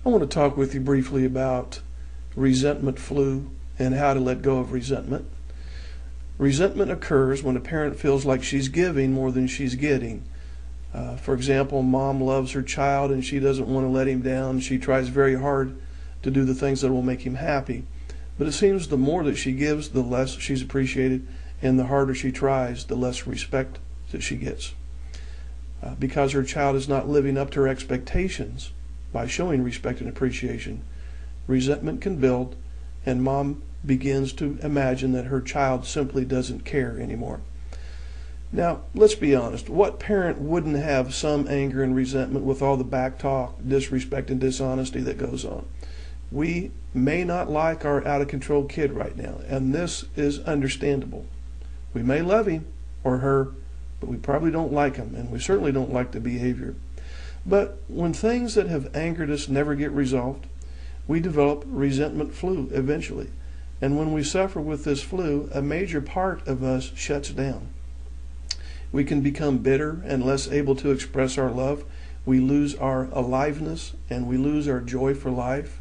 I want to talk with you briefly about resentment flu and how to let go of resentment. Resentment occurs when a parent feels like she's giving more than she's getting. For example, mom loves her child and she doesn't want to let him down. She tries very hard to do the things that will make him happy. But it seems the more that she gives, the less she's appreciated, and the harder she tries, the less respect that she gets. Because her child is not living up to her expectations by showing respect and appreciation, resentment can build, and mom begins to imagine that her child simply doesn't care anymore. Now, let's be honest. What parent wouldn't have some anger and resentment with all the back talk, disrespect, and dishonesty that goes on? We may not like our out-of-control kid right now, and this is understandable. We may love him or her, but we probably don't like him, and we certainly don't like the behavior. But when things that have angered us never get resolved, we develop resentment flu eventually. And when we suffer with this flu, a major part of us shuts down. We can become bitter and less able to express our love. We lose our aliveness and we lose our joy for life.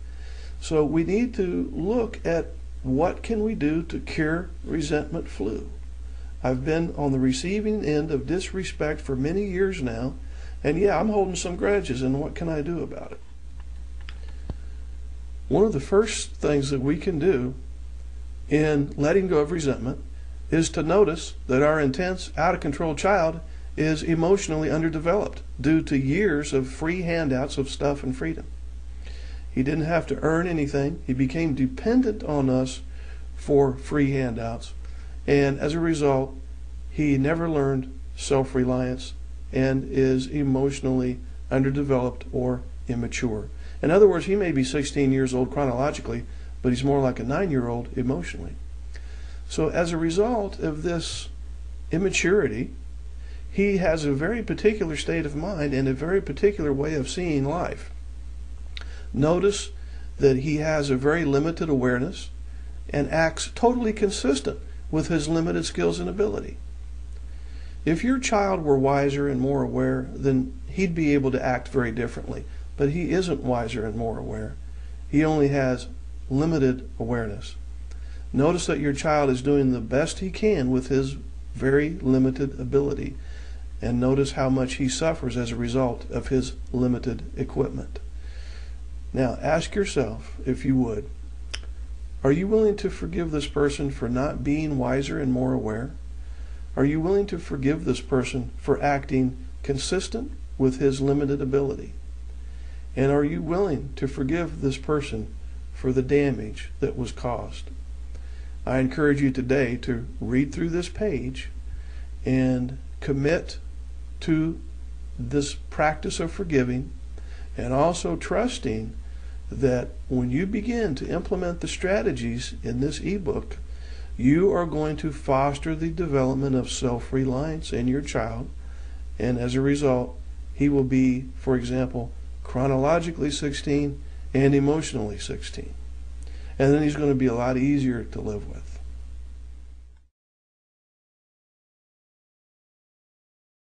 So we need to look at what can we do to cure resentment flu. I've been on the receiving end of disrespect for many years now, and yeah, I'm holding some grudges, and what can I do about it? One of the first things that we can do in letting go of resentment is to notice that our intense, out-of-control child is emotionally underdeveloped due to years of free handouts of stuff and freedom. He didn't have to earn anything. He became dependent on us for free handouts, and as a result, he never learned self-reliance and is emotionally underdeveloped or immature. In other words, he may be 16 years old chronologically, but he's more like a 9-year-old emotionally. So as a result of this immaturity, he has a very particular state of mind and a very particular way of seeing life. Notice that he has a very limited awareness and acts totally consistent with his limited skills and ability. If your child were wiser and more aware, then he'd be able to act very differently. But he isn't wiser and more aware. He only has limited awareness. Notice that your child is doing the best he can with his very limited ability. And notice how much he suffers as a result of his limited equipment. Now, ask yourself, if you would, are you willing to forgive this person for not being wiser and more aware? Are you willing to forgive this person for acting consistent with his limited ability? And are you willing to forgive this person for the damage that was caused? I encourage you today to read through this page and commit to this practice of forgiving, and also trusting that when you begin to implement the strategies in this ebook, you are going to foster the development of self-reliance in your child, and as a result, he will be, for example, chronologically 16 and emotionally 16. And then he's going to be a lot easier to live with.